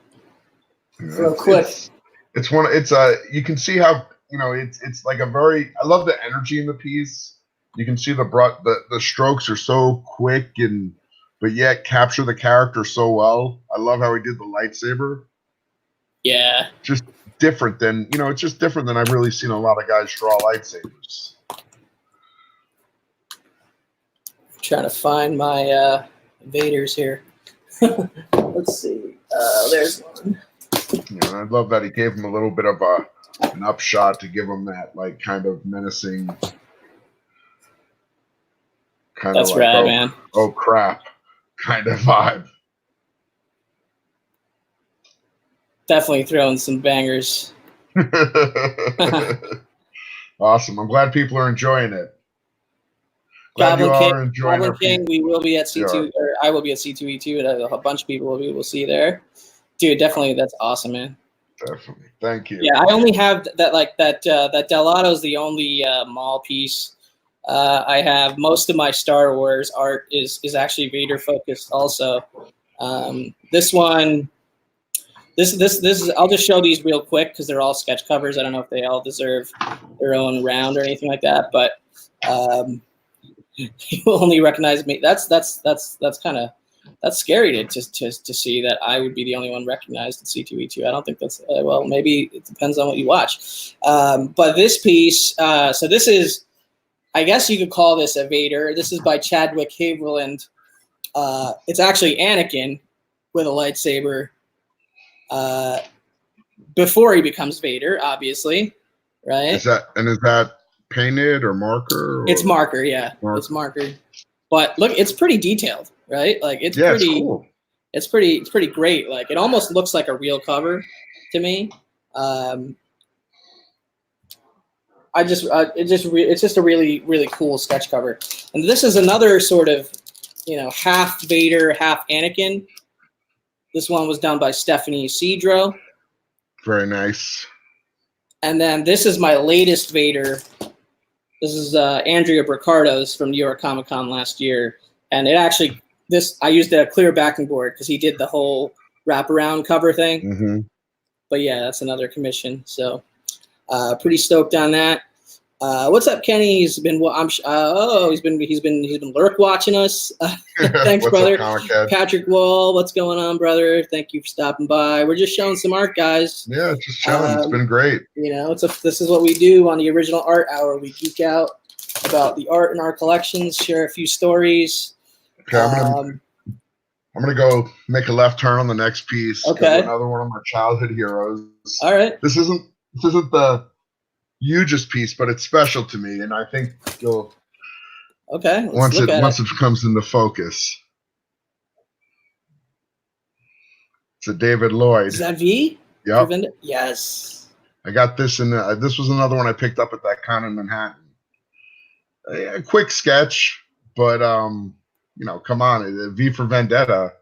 Real quick. You can see how it's like a very. I love the energy in the piece. You can see the strokes are so quick but yet capture the character so well. I love how he did the lightsaber. Yeah. Just different than it's just different than I've really seen a lot of guys draw lightsabers. I'm trying to find my Vaders here. Let's see. There's one. I love that he gave him a little bit of an upshot to give him that kind of menacing kind That's of rad, man. Oh crap kind of vibe. Definitely throwing some bangers. Awesome. I'm glad people are enjoying it. Goblin King, we will be at C2, or I will be at C2E2, and a bunch of people will see you there. Dude, definitely, that's awesome, man. Definitely, thank you. Yeah, I only have that Del Otto's the only Maul piece. I have most of my Star Wars art is actually Vader focused. Also, this one This is. I'll just show these real quick because they're all sketch covers. I don't know if they all deserve their own round or anything like that, but you will only recognize me. That's kind of that's scary to see that I would be the only one recognized in C2E2. I don't think that's well. Maybe it depends on what you watch. But this piece, so this is, I guess you could call this a Vader. This is by Chadwick Haviland. It's actually Anakin with a lightsaber before he becomes Vader, obviously, right? Is that painted or marker? Or? It's marker, yeah. Marker. It's marker. But look, it's pretty detailed, right? Like it's pretty cool. It's pretty great. Like it almost looks like a real cover to me. It's just a really cool sketch cover. And this is another sort of, half Vader, half Anakin. This one was done by Stephanie Cedro. Very nice. And then this is my latest Vader. This is Andrea Briccardo's from New York Comic Con last year. And I used a clear backing board because he did the whole wraparound cover thing. Mm-hmm. But yeah, that's another commission. So pretty stoked on that. What's up, Kenny? He's been he's been lurk watching us. Thanks, brother. Up, Patrick Wall, what's going on, brother? Thank you for stopping by. We're just showing some art, guys. Yeah, just showing. It's been great. This is what we do on the Original Art Hour. We geek out about the art in our collections, share a few stories. Okay, I'm gonna go make a left turn on the next piece. Okay, another one of my childhood heroes. All right. This isn't the hugest piece, but it's special to me, and I think you'll. Okay. Once it comes into focus, it's a David Lloyd. Is that V? Yep. Yes. I got this, and this was another one I picked up at that con in Manhattan. A quick sketch, but come on, V for Vendetta.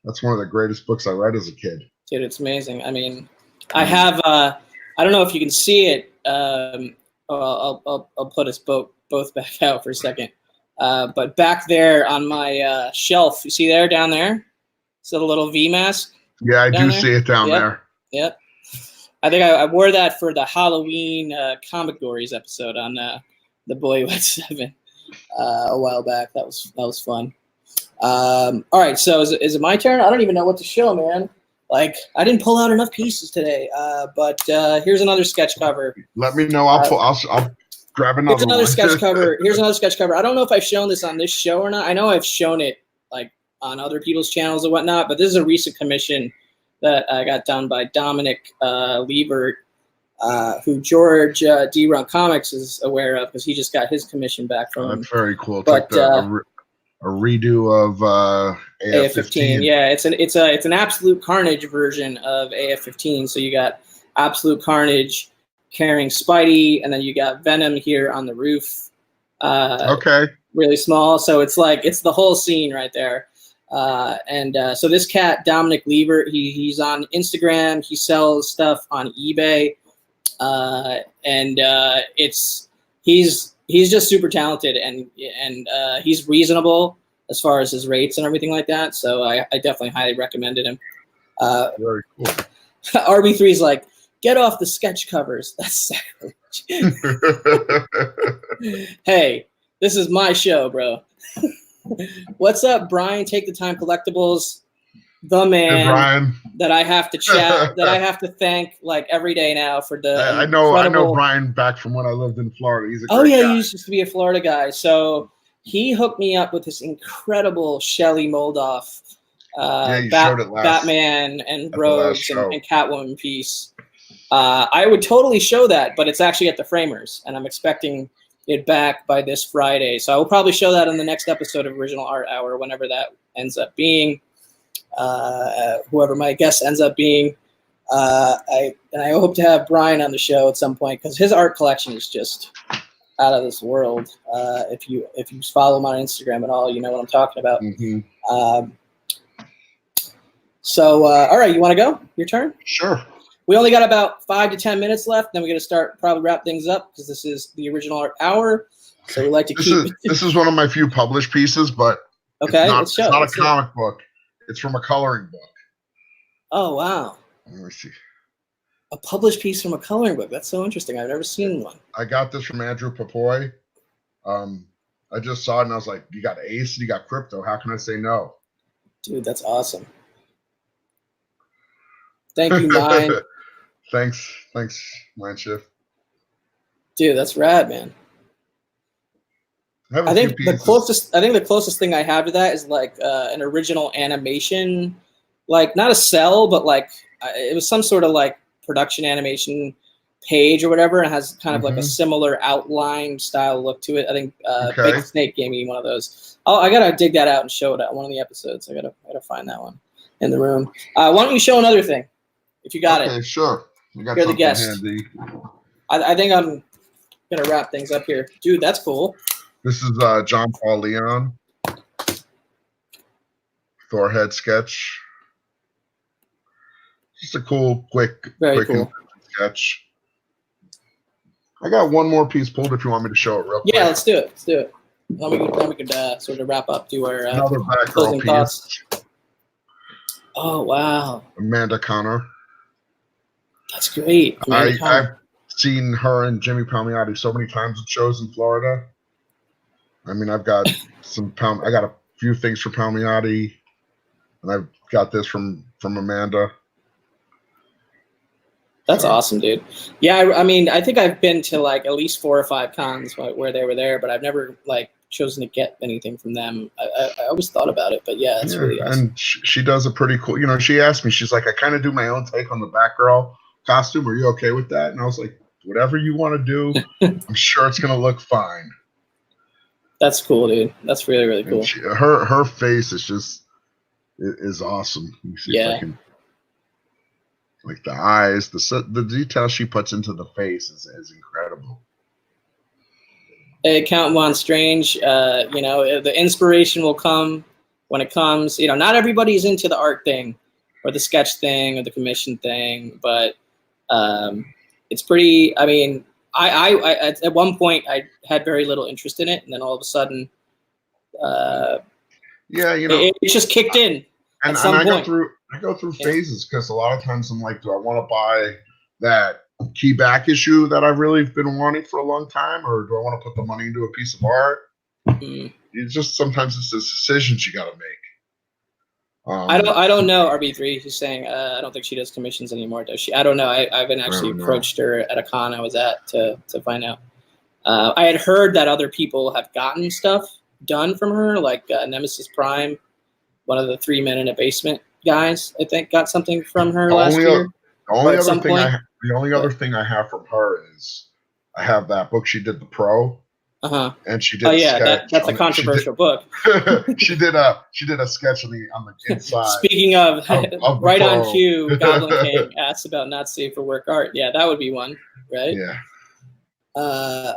That's one of the greatest books I read as a kid. Dude, it's amazing. I mean, I have. I don't know if you can see it. I'll put us both back out for a second. But back there on my shelf, you see there down there? So the little V mask. Yeah, I do see it down there. Yep. I think I wore that for the Halloween Comic Gories episode on the Boy Wet 7 a while back. That was fun. All right, so is it my turn? I don't even know what to show, man. Like, I didn't pull out enough pieces today, but here's another sketch cover. Let me know. I'll grab another. Here's another sketch cover. Here's another sketch cover. I don't know if I've shown this on this show or not. I know I've shown it like on other people's channels or whatnot, but this is a recent commission that I got done by Dominic Liebert, who George D. Run Comics is aware of because he just got his commission back from him. That's very cool. It's but, like a redo of AF-15. Yeah, it's an Absolute Carnage version of AF-15. So you got Absolute Carnage carrying Spidey, and then you got Venom here on the roof. Okay. Really small. So it's the whole scene right there. So this cat, Dominic Liebert, he's on Instagram. He sells stuff on eBay. He's just super talented and he's reasonable as far as his rates and everything like that. So I definitely highly recommended him. Very cool. RB3's like, get off the sketch covers. That's sacrilege. Hey, this is my show, bro. What's up, Brian? Take the Time Collectibles. The man that I have to chat, that I have to thank like every day now for the. I know Brian back from when I lived in Florida. He's a great guy. He used to be a Florida guy. So he hooked me up with this incredible Shelley Moldoff Batman and Rogues and Catwoman piece. I would totally show that, but it's actually at the Framers, and I'm expecting it back by this Friday. So I will probably show that in the next episode of Original Art Hour, whenever that ends up being. Whoever my guest ends up being. I hope to have Brian on the show at some point because his art collection is just out of this world. If you follow him on Instagram at all, you know what I'm talking about. Mm-hmm. All right, you want to go? Your turn? Sure. We only got about 5 to 10 minutes left. Then we're going to probably wrap things up because this is the Original Art Hour. So we like to keep. This is one of my few published pieces, but okay, it's not a comic book. It's from a coloring book. Oh wow! Let me see. A published piece from a coloring book. That's so interesting. I've never seen one. I got this from Andrew Papoy. I just saw it and I was like, you got Ace and you got Crypto. How can I say no? Dude, that's awesome. Thank you, Mine. Thanks, Mindshift. Dude, that's rad, man. I think the closest thing I have to that is like an original animation, like not a cell, but like it was some sort of like production animation page or whatever, and has kind of like a similar outline style look to it. I think Big Snake gave me one of those. Oh, I gotta dig that out and show it at one of the episodes. I gotta find that one in the room. Why don't you show another thing if you got it? Okay, sure. You're the guest. Handy. I think I'm gonna wrap things up here, dude. That's cool. This is John Paul Leon, Thor head sketch. Just a cool, quick sketch. I got one more piece pulled if you want me to show it real quick. Yeah, let's do it. Then we could sort of wrap up, do our another closing thoughts. Piece. Oh, wow. Amanda Connor. That's great. I've seen her and Jimmy Palmiotti so many times at shows in Florida. I mean, I've got I got a few things for Palmiotti, and I've got this from Amanda. That's awesome, dude. Yeah, I mean, I think I've been to like at least 4 or 5 cons where they were there, but I've never like chosen to get anything from them. I always thought about it, but yeah, it's really awesome. And she does a pretty cool. You know, she asked me, she's like, I kind of do my own take on the Batgirl costume. Are you okay with that? And I was like, whatever you want to do, I'm sure it's gonna look fine. That's cool, dude. That's really, really cool. Her face is awesome. Let me see if I can, like the eyes, the detail she puts into the face is incredible. Count Von Strange, the inspiration will come when it comes. You know, not everybody's into the art thing or the sketch thing or the commission thing, but it's pretty. I mean, I at one point I had very little interest in it, and then all of a sudden, it just kicked in. And I go through phases because a lot of times I'm like, do I want to buy that key back issue that I've really been wanting for a long time, or do I want to put the money into a piece of art? It's just sometimes it's the decisions you got to make. I don't know RB3. He's saying I don't think she does commissions anymore, does she? I don't know. I haven't actually approached her at a con I was at to find out. I had heard that other people have gotten stuff done from her, like Nemesis Prime, one of the 3 Men in a Basement guys, I think, got something from her last year. The only other thing I have from her is I have that book she did, The Pro. And she did. That's a controversial book. she did a sketch on the inside. Speaking of right on cue, Goblin King asks about not safe for work art. Yeah, that would be one, right? Yeah.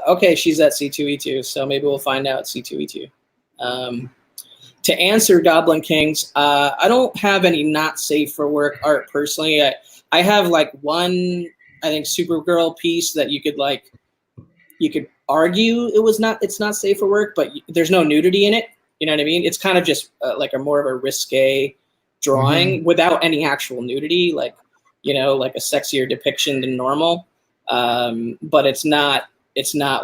Okay, she's at C2E2, so maybe we'll find out at C2E2. To answer Goblin Kings, I don't have any not safe for work art personally. I have like one, I think, Supergirl piece that you could argue it's not safe for work, but there's no nudity in it. You know what I mean? It's kind of just like a more of a risque drawing without any actual nudity, like a sexier depiction than normal. But it's not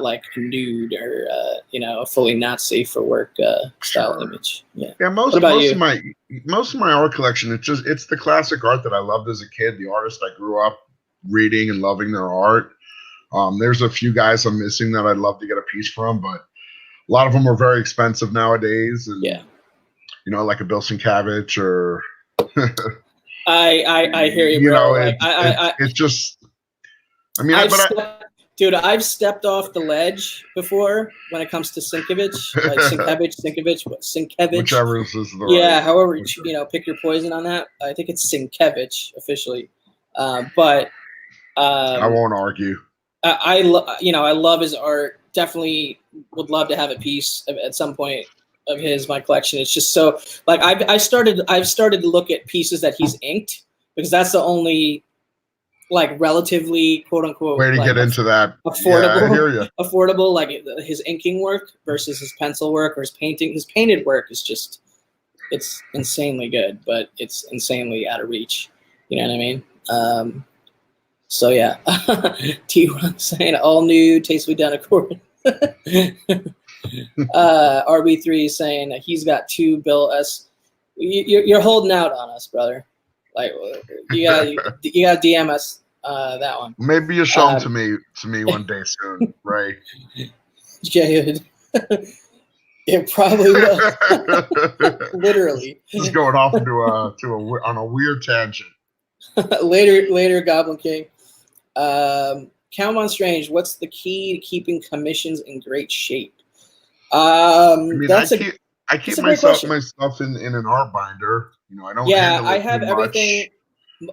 like nude or a fully not safe for work style image. Yeah. Most of my art collection, it's the classic art that I loved as a kid. The artist I grew up reading and loving their art. There's a few guys I'm missing that I'd love to get a piece from, but a lot of them are very expensive nowadays. And, like a Bill Sienkiewicz or. I hear you, bro. It's just. I mean, I've stepped off the ledge before when it comes to Sienkiewicz, like Sienkiewicz, whichever is the right. Yeah, however pick your poison on that. I think it's Sienkiewicz officially, but I won't argue. I love his art. Definitely would love to have a piece at some point of my collection. It's just so like I've started to look at pieces that he's inked because that's the only like relatively quote unquote way to get into that affordable. Yeah, I hear you. Affordable, like his inking work versus his pencil work or his painting. His painted work is just it's insanely good, but it's insanely out of reach. You know what I mean? So yeah, T-Ron saying all new, tastefully done according. RB3 is saying that he's got 2 Bill S. You're holding out on us, brother. Like you got DM us that one. Maybe you'll show them to me one day soon, right? Jay, it probably will. Literally. This is going off into on a weird tangent. later, Goblin King. Count on Strange. What's the key to keeping commissions in great shape? I mean, I keep myself in an art binder. You know, I don't. Yeah, I have everything.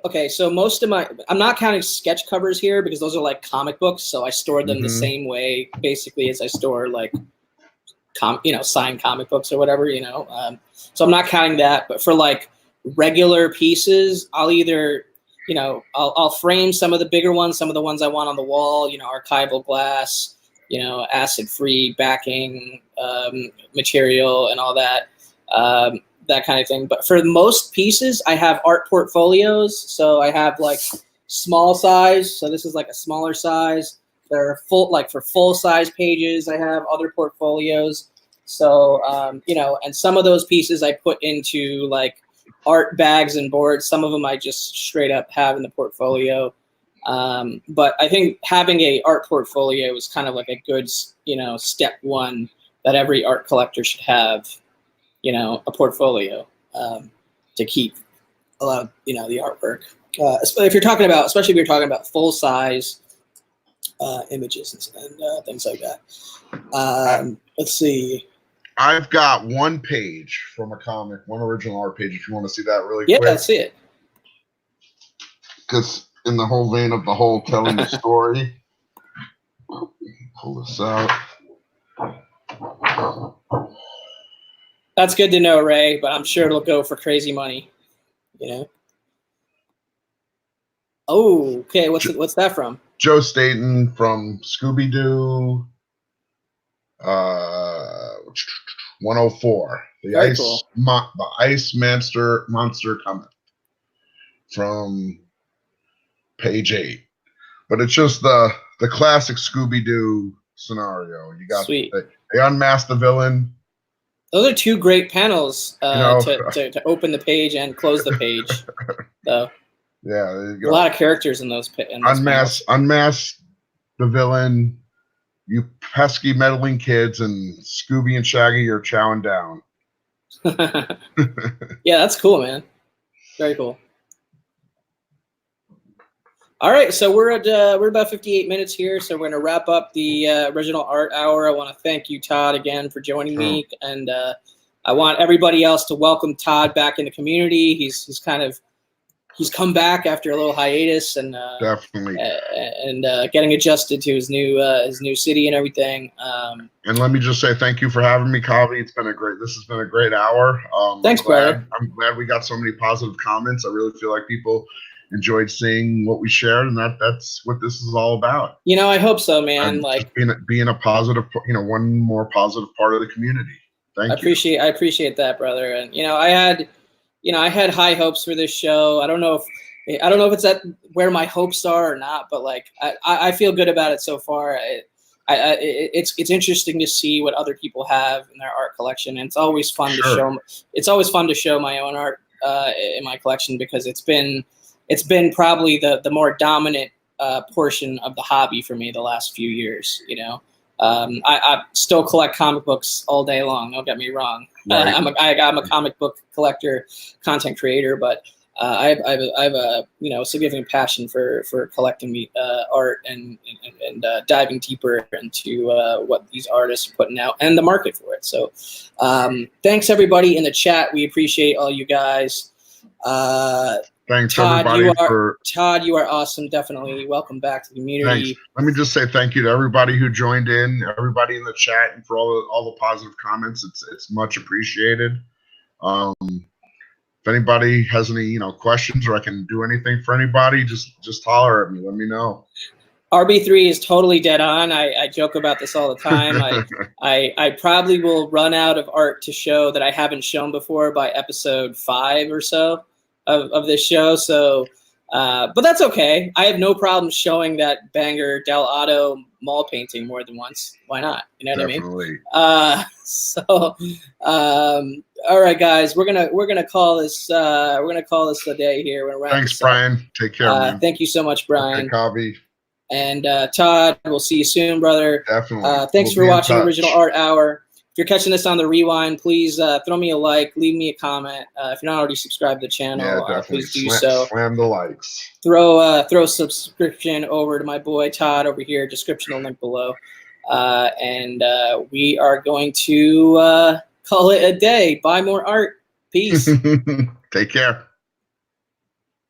Okay, so most of I'm not counting sketch covers here because those are like comic books, so I store them the same way, basically, as I store like, signed comic books or whatever, So I'm not counting that, but for like regular pieces, I'll either, I'll frame some of the bigger ones, some of the ones I want on the wall, archival glass, acid-free backing material and all that. That kind of thing. But for most pieces, I have art portfolios. So I have like small size. So this is like a smaller size. They're for full size pages. I have other portfolios. So, and some of those pieces I put into like art bags and boards. Some of them I just straight up have in the portfolio. But I think having a art portfolio is kind of like a good, step one that every art collector should have. A portfolio to keep a lot of, the artwork. Especially if you're talking about full size images and things like that. Let's see. I've got one page from a comic, one original art page. If you want to see that really quick. Yeah, let's see it. Because in the whole vein of the whole telling the story, pull this out. That's good to know, Ray, but I'm sure it'll go for crazy money, Oh, okay. What's that from? Joe Staten from Scooby-Doo 104. The Ice Monster comic from page 8. But it's just the classic Scooby-Doo scenario. You got they unmask the villain. Those are 2 great panels to open the page and close the page. So yeah, there you go. A lot of characters in those. Unmask the villain. You pesky meddling kids, and Scooby and Shaggy are chowing down. Yeah, that's cool, man. Very cool. All right, so we're about 58 minutes here, so we're going to wrap up the original art hour. I want to thank you, Todd, again for joining me, and I want everybody else to welcome Todd back in the community. He's come back after a little hiatus, and definitely, and getting adjusted to his new city and everything. And let me just say thank you for having me, Kavi. This has been a great hour. Thanks, brother. I'm glad we got so many positive comments. I really feel like people enjoyed seeing what we shared, and that's what this is all about. I hope so, man. And like being a positive, one more positive part of the community. I appreciate that, brother. And I had high hopes for this show. I don't know if it's at where my hopes are or not, but like I feel good about it so far. It's interesting to see what other people have in their art collection, and it's always fun to show. It's always fun to show my own art in my collection because it's been probably the more dominant portion of the hobby for me the last few years. I still collect comic books all day long. Don't get me wrong. Right. I'm a comic book collector, content creator, but I have a significant passion for collecting art and diving deeper into what these artists are putting out and the market for it. So thanks everybody in the chat. We appreciate all you guys. Thanks, Todd, everybody. Todd, you are awesome. Definitely welcome back to the community. Thanks. Let me just say thank you to everybody who joined in, everybody in the chat, and for all the positive comments. It's much appreciated. If anybody has any questions or I can do anything for anybody, just holler at me. Let me know. RB3 is totally dead on. I joke about this all the time. I probably will run out of art to show that I haven't shown before by episode 5 or so of this show. So But that's okay. I have no problem showing that banger Del Otto mall painting more than once. Why not? You know what Definitely. I mean? All right, guys, we're gonna call this a day here. We're gonna wrap Thanks, this up. Brian. Take care, man. Thank you so much, Brian. Okay, Covey. And Todd, we'll see you soon, brother. Definitely. Thanks for watching Original Art Hour. If you're catching this on the rewind, please throw me a like, leave me a comment. If you're not already subscribed to the channel, please do so. Slam the likes. Throw a subscription over to my boy Todd over here. Description will link below. And we are going to call it a day. Buy more art. Peace. Take care.